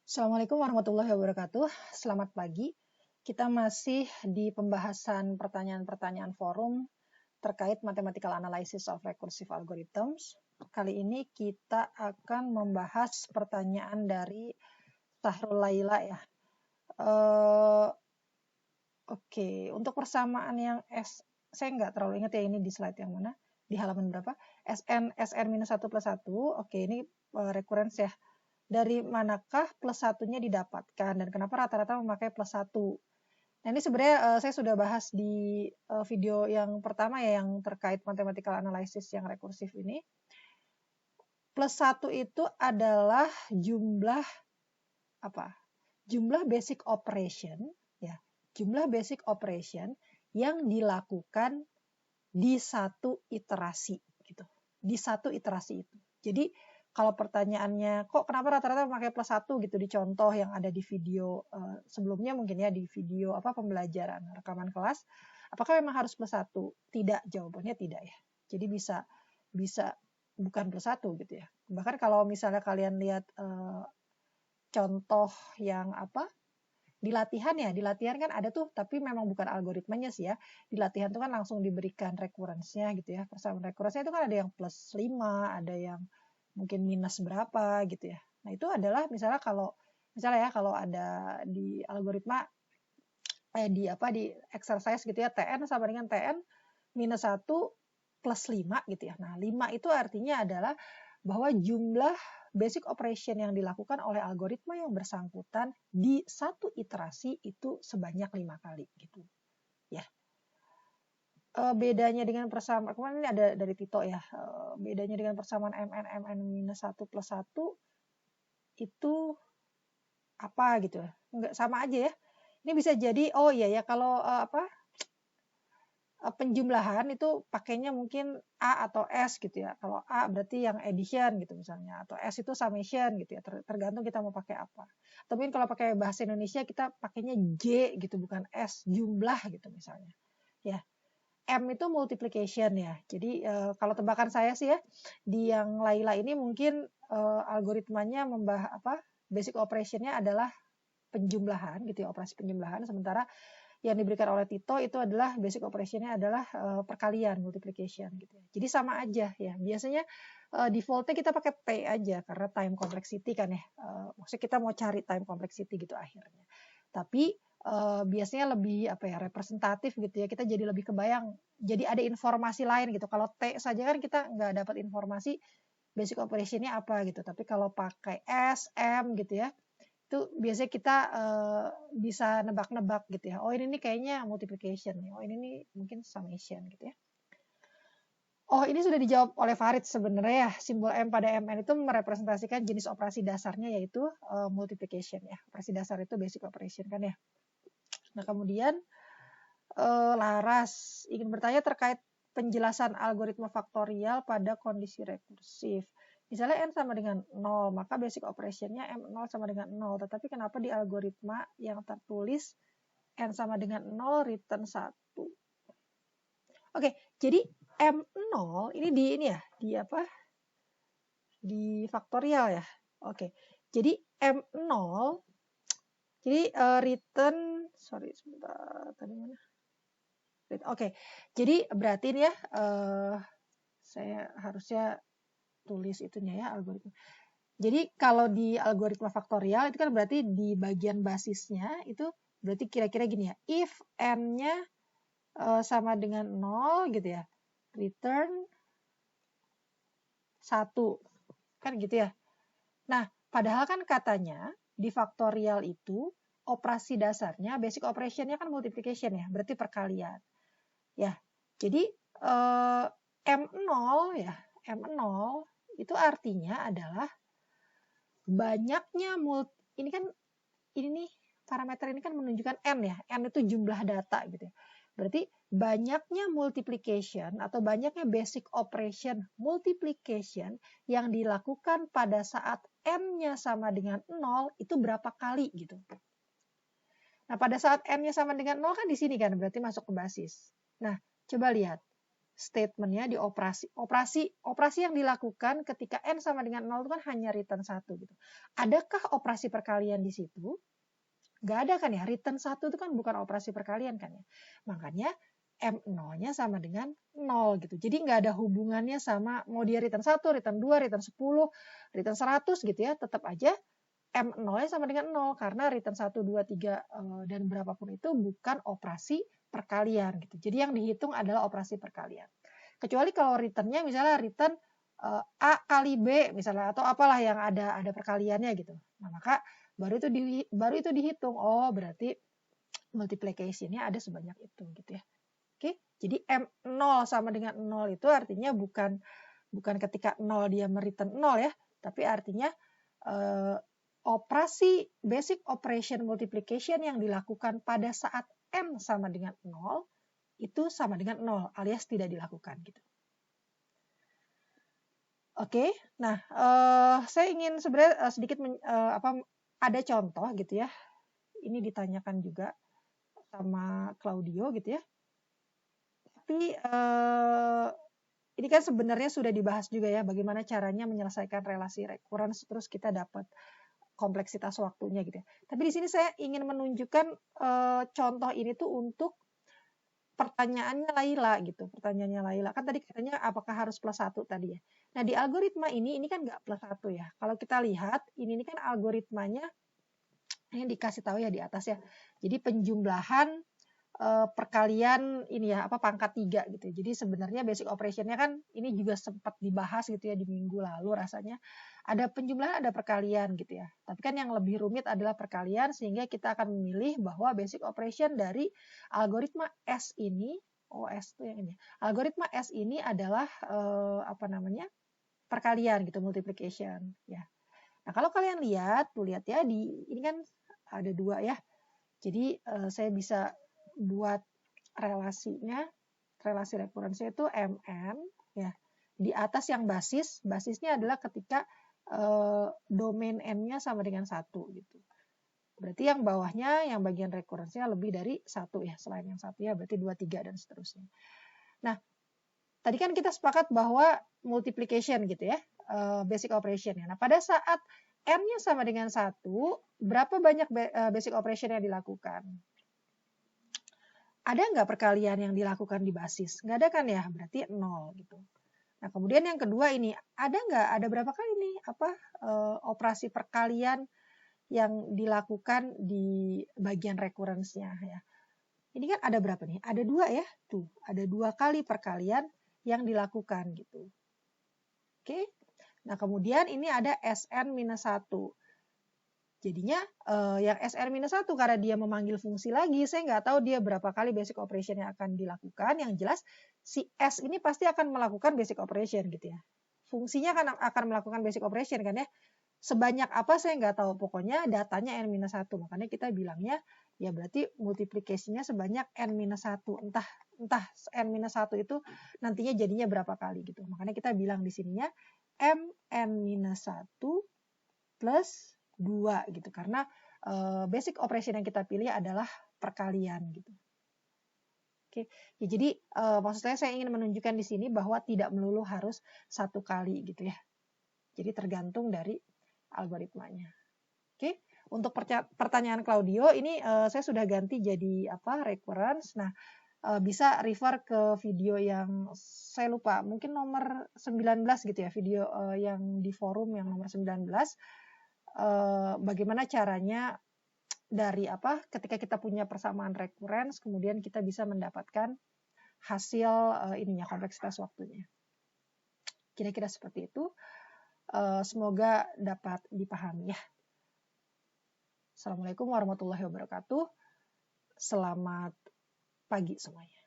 Assalamualaikum warahmatullahi wabarakatuh. Selamat pagi. Kita masih di pembahasan pertanyaan-pertanyaan forum terkait mathematical analysis of recursive algorithms. Kali ini kita akan membahas pertanyaan dari Sahrul Laila ya. Oke, untuk persamaan yang saya nggak terlalu ingat ya ini di slide yang mana, di halaman berapa? SN minus 1 plus 1. Oke, ini recurrence ya. Dari manakah plus satunya didapatkan dan kenapa rata-rata memakai plus 1. Nah ini sebenarnya saya sudah bahas di video yang pertama ya, yang terkait mathematical analysis yang rekursif ini. Plus 1 itu adalah jumlah basic operation ya, jumlah basic operation yang dilakukan di satu iterasi gitu, di satu iterasi itu. Jadi kalau pertanyaannya kok kenapa rata-rata memakai plus 1 gitu di contoh yang ada di video sebelumnya, mungkin ya di video pembelajaran rekaman kelas, apakah memang harus plus 1? Tidak, jawabannya tidak ya. Jadi bisa bukan plus 1 gitu ya. Bahkan kalau misalnya kalian lihat contoh yang di latihan kan ada tuh, tapi memang bukan algoritmanya sih ya. Di latihan tuh kan langsung diberikan recurrence-nya gitu ya. Persamaan recurrence-nya itu kan ada yang plus 5, ada yang mungkin minus berapa gitu ya. Nah, itu adalah misalnya kalau ada di algoritma di exercise gitu ya, TN sama dengan TN minus 1 plus 5 gitu ya. Nah, 5 itu artinya adalah bahwa jumlah basic operation yang dilakukan oleh algoritma yang bersangkutan di satu iterasi itu sebanyak 5 kali gitu. Ya. Bedanya dengan persamaan, kemarin ini ada dari Tito ya, bedanya dengan persamaan mn minus 1 plus 1 itu apa gitu. Enggak, sama aja ya. Ini bisa jadi, oh iya ya, kalau penjumlahan itu pakainya mungkin A atau S gitu ya. Kalau A berarti yang addition gitu misalnya, atau S itu summation gitu ya, tergantung kita mau pakai apa. Tapi kalau pakai bahasa Indonesia kita pakainya J gitu, bukan S, jumlah gitu misalnya. Ya. M itu multiplication ya. Jadi kalau tebakan saya sih ya, di yang Laila ini mungkin algoritmanya basic operation-nya adalah penjumlahan gitu ya, operasi penjumlahan, sementara yang diberikan oleh Tito itu adalah basic operation-nya adalah perkalian, multiplication gitu ya. Jadi sama aja ya. Biasanya default-nya kita pakai T aja karena time complexity kan ya. Maksudnya kita mau cari time complexity gitu akhirnya. Tapi biasanya lebih representatif gitu ya. Kita jadi lebih kebayang. Jadi ada informasi lain gitu. Kalau T saja kan kita nggak dapat informasi basic operation-nya apa gitu. Tapi kalau pakai S, M gitu ya, itu biasanya kita bisa nebak-nebak gitu ya. Oh ini nih kayaknya multiplication nih. Oh ini nih mungkin summation gitu ya. Oh ini sudah dijawab oleh Farid sebenarnya ya. Simbol M pada MN itu merepresentasikan jenis operasi dasarnya yaitu multiplication ya. Operasi dasar itu basic operation kan ya. Nah kemudian Laras ingin bertanya terkait penjelasan algoritma faktorial pada kondisi rekursif. Misalnya n sama dengan 0, maka basic operation-nya m0 sama dengan 0. Tetapi kenapa di algoritma yang tertulis n sama dengan 0 return 1? Oke, jadi m0 ini di faktorial ya. Oke. Jadi m0 jadi return sebentar tadi mana? Oke. Jadi berarti ini ya saya harusnya tulis itunya ya, algoritma. Jadi kalau di algoritma faktorial itu kan berarti di bagian basisnya itu berarti kira-kira gini ya, if n-nya sama dengan 0 gitu ya, return 1 kan gitu ya. Nah padahal kan katanya di faktorial itu operasi dasarnya, basic operation-nya kan multiplication ya, berarti perkalian ya. Jadi M0 ya, M0 itu artinya adalah banyaknya ini nih parameter ini kan menunjukkan n ya, n itu jumlah data gitu ya. Berarti banyaknya multiplication atau banyaknya basic operation multiplication yang dilakukan pada saat n-nya sama dengan 0 itu berapa kali gitu. Nah, pada saat n-nya sama dengan 0 kan di sini kan berarti masuk ke basis. Nah, coba lihat. statementnya di operasi yang dilakukan ketika n sama dengan 0 itu kan hanya return 1 gitu. Adakah operasi perkalian di situ? Nggak ada kan ya, return 1 itu kan bukan operasi perkalian kan ya. Makanya M0-nya sama dengan 0 gitu. Jadi nggak ada hubungannya sama mau dia return 1, return 2, return 10, return 100 gitu ya. Tetap aja M0-nya sama dengan 0 karena return 1, 2, 3 dan berapapun itu bukan operasi perkalian gitu. Jadi yang dihitung adalah operasi perkalian. Kecuali kalau returnnya misalnya return A kali B misalnya atau apalah yang ada perkaliannya gitu. Nah, maka baru itu dihitung. Oh, berarti multiplication-nya ada sebanyak itu gitu ya. Oke, jadi M0 sama dengan 0 itu artinya bukan ketika 0 dia mereturn 0 ya, tapi artinya operasi basic operation multiplication yang dilakukan pada saat M sama dengan 0 itu sama dengan 0 alias tidak dilakukan gitu. Oke, nah saya ingin sebenarnya sedikit ada contoh gitu ya. Ini ditanyakan juga sama Claudio gitu ya. Tapi ini kan sebenarnya sudah dibahas juga ya bagaimana caranya menyelesaikan relasi recurrence terus kita dapat kompleksitas waktunya gitu ya. Tapi di sini saya ingin menunjukkan contoh ini tuh untuk pertanyaannya Laila gitu. Pertanyaannya Laila kan tadi katanya apakah harus plus 1 tadi ya. Nah di algoritma ini kan nggak plus 1 ya. Kalau kita lihat ini kan algoritmanya ini dikasih tahu ya di atas ya. Jadi penjumlahan perkalian ini ya pangkat 3 gitu. Jadi sebenarnya basic operation-nya kan ini juga sempat dibahas gitu ya di minggu lalu rasanya. Ada penjumlahan, ada perkalian gitu ya. Tapi kan yang lebih rumit adalah perkalian sehingga kita akan memilih bahwa basic operation dari algoritma S ini, S itu yang ini. Algoritma S ini adalah perkalian gitu, multiplication ya. Nah, kalau kalian lihat, tuh lihat ya ini kan ada 2 ya. Jadi saya bisa buat relasinya, relasi rekurensinya itu MN ya. Di atas yang basisnya adalah ketika domain N-nya sama dengan 1 gitu. Berarti yang bawahnya yang bagian rekurensinya lebih dari 1 ya, selain yang 1 ya berarti 2, 3 dan seterusnya. Nah, tadi kan kita sepakat bahwa multiplication gitu ya, basic operation ya. Nah, pada saat N-nya sama dengan 1, berapa banyak basic operation yang dilakukan? Ada nggak perkalian yang dilakukan di basis? Nggak ada kan ya, berarti 0 gitu. Nah, kemudian yang kedua ini, ada berapa kali nih operasi perkalian yang dilakukan di bagian recurrence-nya ya. Ini kan ada berapa nih? Ada 2 ya, tuh ada 2 kali perkalian yang dilakukan gitu. Oke, nah kemudian ini ada Sn-1. Jadinya yang Sn-1 karena dia memanggil fungsi lagi, saya nggak tahu dia berapa kali basic operation yang akan dilakukan. Yang jelas si S ini pasti akan melakukan basic operation gitu ya. Fungsinya akan melakukan basic operation kan ya. Sebanyak apa saya nggak tahu, pokoknya datanya N-1. Makanya kita bilangnya ya berarti multiplikasinya sebanyak N-1. Entah N-1 itu nantinya jadinya berapa kali gitu. Makanya kita bilang di sininya Mn-1 plus 2 gitu. Karena basic operation yang kita pilih adalah perkalian gitu. Oke, ya, jadi maksud saya ingin menunjukkan di sini bahwa tidak melulu harus 1 kali gitu ya. Jadi tergantung dari algoritmanya. Oke, untuk pertanyaan Claudio ini saya sudah ganti jadi recurrence. Nah, bisa refer ke video yang saya lupa, mungkin nomor 19 gitu ya, video yang di forum yang nomor 19. Bagaimana caranya dari ketika kita punya persamaan recurrence, kemudian kita bisa mendapatkan hasil kompleksitas waktunya. Kira-kira seperti itu. Semoga dapat dipahami ya. Assalamualaikum warahmatullahi wabarakatuh. Selamat pagi semuanya.